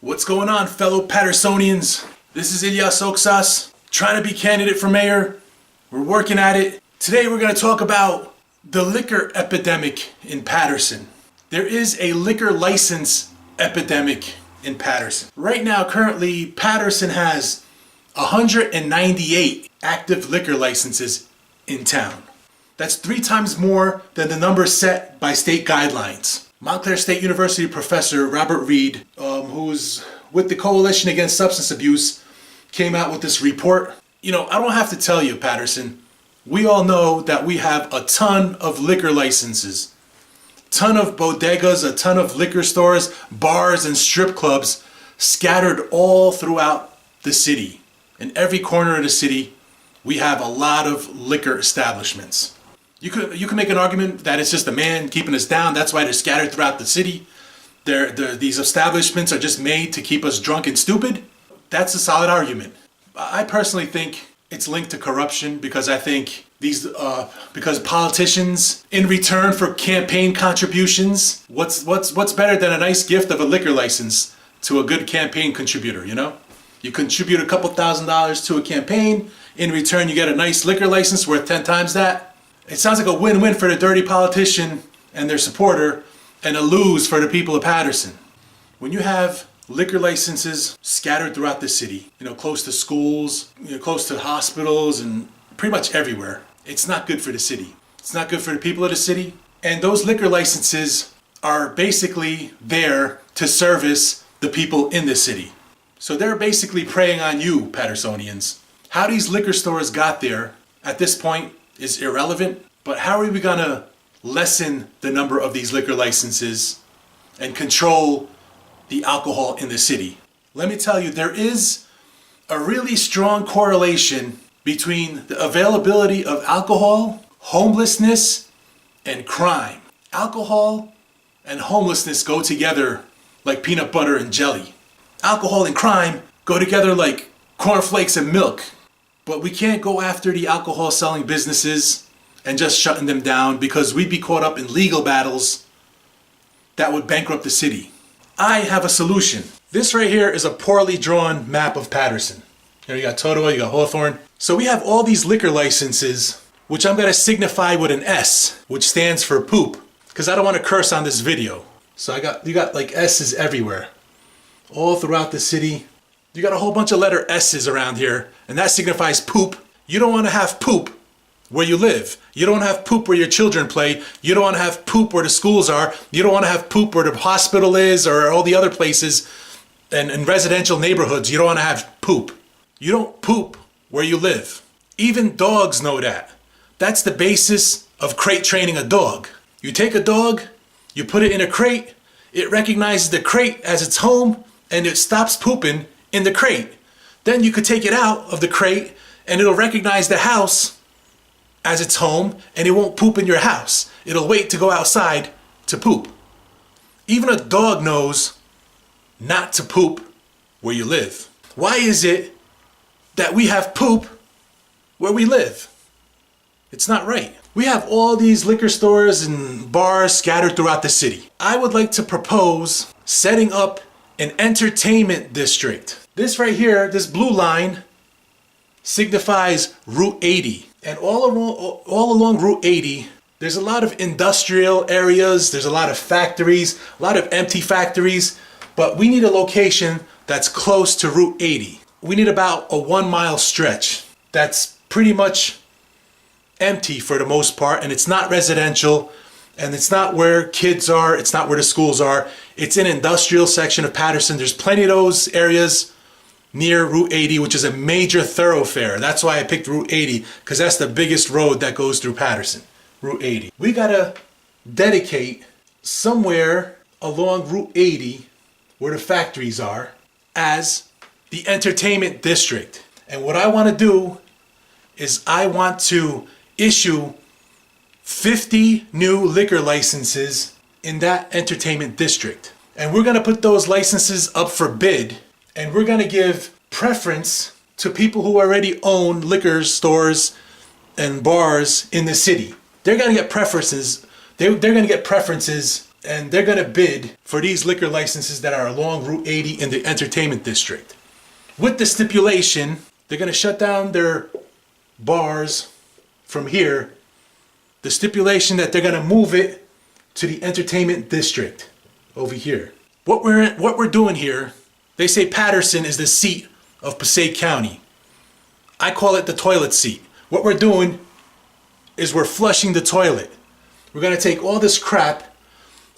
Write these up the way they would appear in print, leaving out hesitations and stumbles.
What's going on, fellow Patersonians? This is Ilyas Oksas, trying to be candidate for mayor. We're working at it. Today we're going to talk about the liquor epidemic in Paterson. There is a liquor license epidemic in Paterson. Right now, currently, Paterson has 198 active liquor licenses in town. That's 3 times more than the number set by state guidelines. Montclair State University professor Robert Reed, who's with the Coalition Against Substance Abuse, came out with this report. You know, I don't have to tell you, Paterson, we all know that we have a ton of liquor licenses, ton of bodegas, a ton of liquor stores, bars, and strip clubs scattered all throughout the city. In every corner of the city, we have a lot of liquor establishments. You could make an argument that it's just a man keeping us down. That's why they're scattered throughout the city. These establishments are just made to keep us drunk and stupid. That's a solid argument. I personally think it's linked to corruption because I think because politicians, in return for campaign contributions, what's better than a nice gift of a liquor license to a good campaign contributor, you know? You contribute a couple $1,000s to a campaign. In return, you get a nice liquor license worth 10 times that. It sounds like a win-win for the dirty politician and their supporter, and a lose for the people of Paterson. When you have liquor licenses scattered throughout the city, you know, close to schools, close to hospitals, and pretty much everywhere, it's not good for the city. It's not good for the people of the city. And those liquor licenses are basically there to service the people in the city. So they're basically preying on you, Patersonians. How these liquor stores got there at this point is irrelevant, but how are we gonna lessen the number of these liquor licenses and control the alcohol in the city? Let me tell you, there is a really strong correlation between the availability of alcohol, homelessness, and crime. Alcohol and homelessness go together like peanut butter and jelly. Alcohol and crime go together like cornflakes and milk. But we can't go after the alcohol selling businesses and just shutting them down because we'd be caught up in legal battles that would bankrupt the city. I have a solution. This right here is a poorly drawn map of Paterson. You got Totowa, you got Hawthorne. So we have all these liquor licenses, which I'm going to signify with an S, which stands for poop, because I don't want to curse on this video. So you got like S's everywhere, all throughout the city. You got a whole bunch of letter S's around here, and that signifies poop. You don't want to have poop where you live. You don't want to have poop where your children play. You don't want to have poop where the schools are. You don't want to have poop where the hospital is or all the other places and in residential neighborhoods. You don't want to have poop. You don't poop where you live. Even dogs know that. That's the basis of crate training a dog. You take a dog, you put it in a crate, it recognizes the crate as its home, and it stops pooping in the crate. Then you could take it out of the crate and it'll recognize the house as its home, and it won't poop in your house. It'll wait to go outside to poop. Even a dog knows not to poop where you live. Why is it that we have poop where we live? It's not right. We have all these liquor stores and bars scattered throughout the city. I would like to propose setting up an entertainment district. This right here, this blue line, signifies Route 80. And all along Route 80, there's a lot of industrial areas, there's a lot of factories, a lot of empty factories, but we need a location that's close to Route 80. We need about a 1-mile stretch that's pretty much empty for the most part, and it's not residential, and it's not where kids are, it's not where the schools are. It's an industrial section of Paterson. There's plenty of those areas near Route 80, which is a major thoroughfare. That's why I picked Route 80, because that's the biggest road that goes through Paterson, Route 80. We gotta dedicate somewhere along Route 80, where the factories are, as the entertainment district. And what I want to do is I want to issue 50 new liquor licenses in that entertainment district. And we're going to put those licenses up for bid, and we're going to give preference to people who already own liquor stores and bars in the city. They're going to get preferences. They're going to get preferences and they're going to bid for these liquor licenses that are along Route 80 in the entertainment district. With the stipulation, they're going to shut down their bars from here. The stipulation that they're going to move it to the entertainment district over here. What we're doing here, they say Paterson is the seat of Passaic County. I call it the toilet seat. What we're doing is we're flushing the toilet. We're going to take all this crap,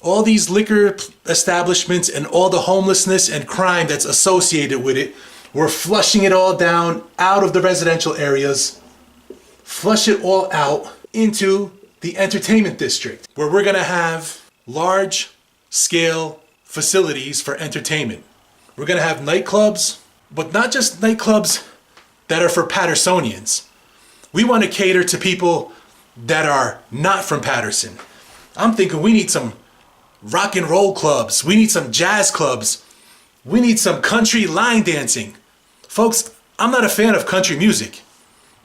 all these liquor establishments and all the homelessness and crime that's associated with it. We're flushing it all down out of the residential areas, flush it all out into the entertainment district, where we're going to have large scale facilities for entertainment. We're going to have nightclubs, but not just nightclubs that are for Pattersonians. We want to cater to people that are not from Paterson. I'm thinking we need some rock and roll clubs. We need some jazz clubs. We need some country line dancing. Folks, I'm not a fan of country music,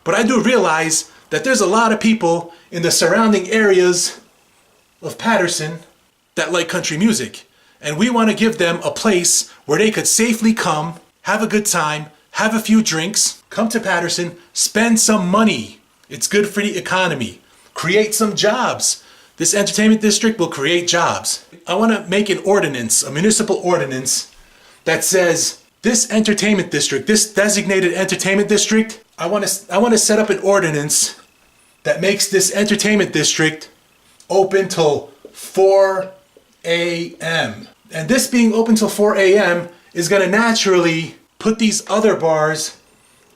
but I do realize that there's a lot of people in the surrounding areas of Paterson that like country music. And we want to give them a place where they could safely come, have a good time, have a few drinks, come to Paterson, spend some money. It's good for the economy. Create some jobs. This entertainment district will create jobs. I want to make an ordinance, a municipal ordinance, that says this entertainment district, this designated entertainment district, I want to set up an ordinance that makes this entertainment district open till 4 a.m. And this being open till 4 a.m. is going to naturally put these other bars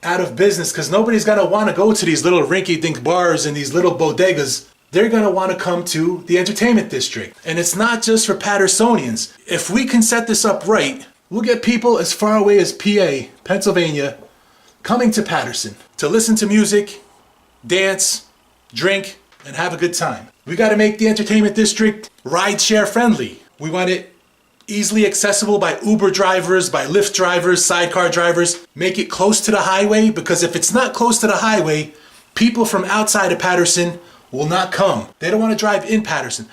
out of business, because nobody's going to want to go to these little rinky-dink bars and these little bodegas. They're going to want to come to the entertainment district. And it's not just for Pattersonians. If we can set this up right, we'll get people as far away as PA, Pennsylvania, coming to Paterson to listen to music, dance, drink, and have a good time. We got to make the entertainment district rideshare friendly. We want it easily accessible by Uber drivers, by Lyft drivers, sidecar drivers. Make it close to the highway, because if it's not close to the highway, people from outside of Paterson will not come. They don't want to drive in Paterson.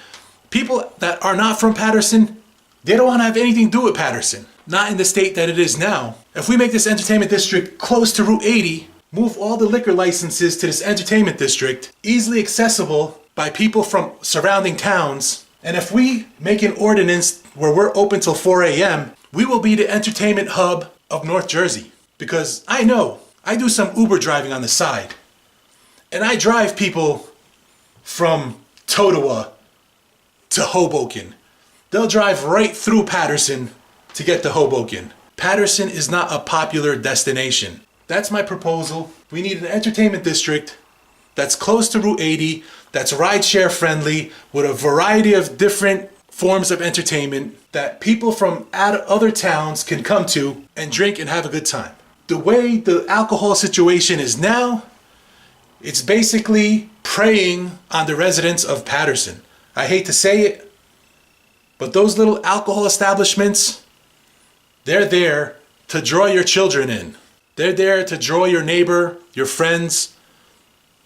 People that are not from Paterson, they don't want to have anything to do with Paterson. Not in the state that it is now. If we make this entertainment district close to Route 80, move all the liquor licenses to this entertainment district, easily accessible by people from surrounding towns, and if we make an ordinance where we're open till 4 a.m., we will be the entertainment hub of North Jersey. Because I know, I do some Uber driving on the side, and I drive people from Totowa to Hoboken. They'll drive right through Paterson to get to Hoboken. Paterson is not a popular destination. That's my proposal. We need an entertainment district that's close to Route 80, that's rideshare friendly, with a variety of different forms of entertainment that people from other towns can come to and drink and have a good time. The way the alcohol situation is now, it's basically preying on the residents of Paterson. I hate to say it, but those little alcohol establishments, they're there to draw your children in. They're there to draw your neighbor, your friends,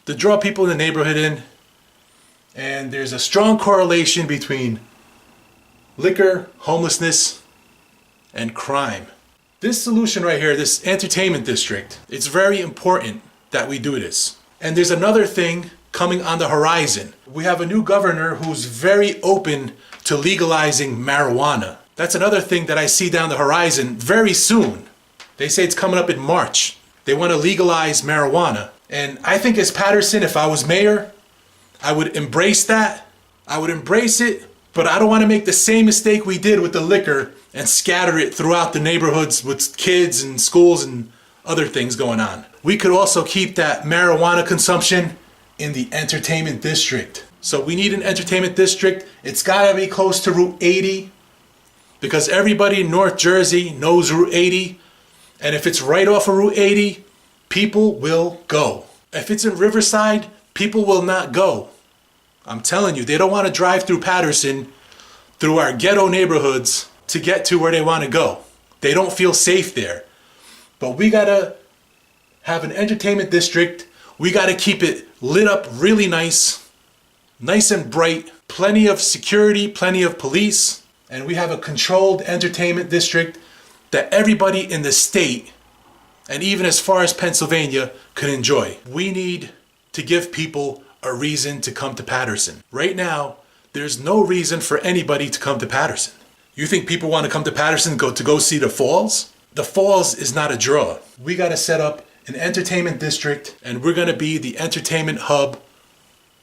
to draw people in the neighborhood in. And there's a strong correlation between liquor, homelessness, and crime. This solution right here, this entertainment district, it's very important that we do this. And there's another thing coming on the horizon. We have a new governor who's very open to legalizing marijuana. That's another thing that I see down the horizon very soon. They say it's coming up in March. They want to legalize marijuana. And I think as Paterson, if I was mayor, I would embrace that. I would embrace it, but I don't want to make the same mistake we did with the liquor and scatter it throughout the neighborhoods with kids and schools and other things going on. We could also keep that marijuana consumption in the entertainment district. So we need an entertainment district. It's got to be close to Route 80, because everybody in North Jersey knows Route 80. And if it's right off of Route 80, people will go. If it's in Riverside, people will not go. I'm telling you, they don't want to drive through Paterson, through our ghetto neighborhoods, to get to where they want to go. They don't feel safe there. But we gotta have an entertainment district. We gotta keep it lit up really nice nice and bright, plenty of security, plenty of police, and we have a controlled entertainment district that everybody in the state, and even as far as Pennsylvania, could enjoy. We need to give people a reason to come to Paterson. Right now, there's no reason for anybody to come to Paterson. You think people want to come to Paterson to go see the falls? The falls is not a draw. We got to set up an entertainment district, and we're going to be the entertainment hub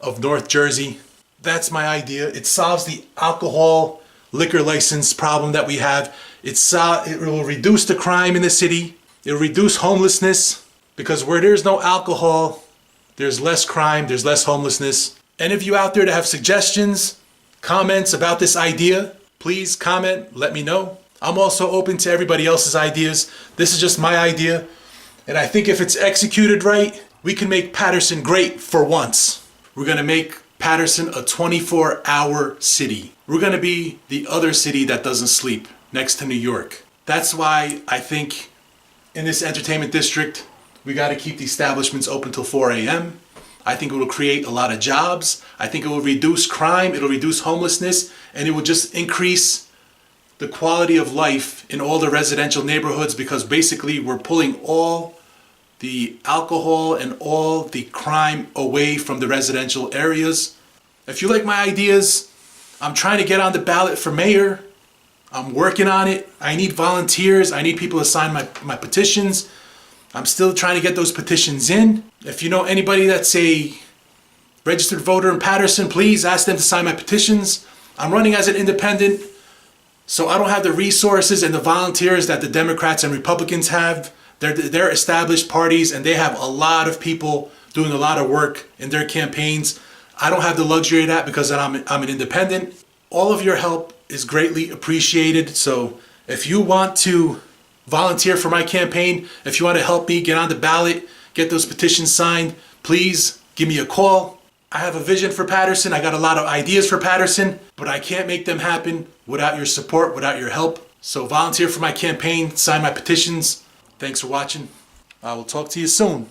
of North Jersey. That's my idea. It solves the alcohol liquor license problem that we have. It will reduce the crime in the city. It will reduce homelessness, because where there's no alcohol, there's less crime, there's less homelessness. And if you out there that have suggestions, comments about this idea, please comment, let me know. I'm also open to everybody else's ideas. This is just my idea. And I think if it's executed right, we can make Paterson great for once. We're gonna make Paterson a 24-hour city. We're gonna be the other city that doesn't sleep, next to New York. That's why I think in this entertainment district, we gotta keep the establishments open till 4 a.m. I think it will create a lot of jobs. I think it will reduce crime, it'll reduce homelessness, and it will just increase the quality of life in all the residential neighborhoods, because basically we're pulling all the alcohol and all the crime away from the residential areas. If you like my ideas, I'm trying to get on the ballot for mayor. I'm working on it. I need volunteers. I need people to sign my petitions. I'm still trying to get those petitions in. If you know anybody that's a registered voter in Paterson, please ask them to sign my petitions. I'm running as an independent, so I don't have the resources and the volunteers that the Democrats and Republicans have. They're established parties, and they have a lot of people doing a lot of work in their campaigns. I don't have the luxury of that because I'm an independent. All of your help is greatly appreciated. So if you want to volunteer for my campaign, if you want to help me get on the ballot, get those petitions signed, please give me a call. I have a vision for Paterson. I got a lot of ideas for Paterson, but I can't make them happen without your support, without your help. So volunteer for my campaign, sign my petitions. Thanks for watching. I will talk to you soon.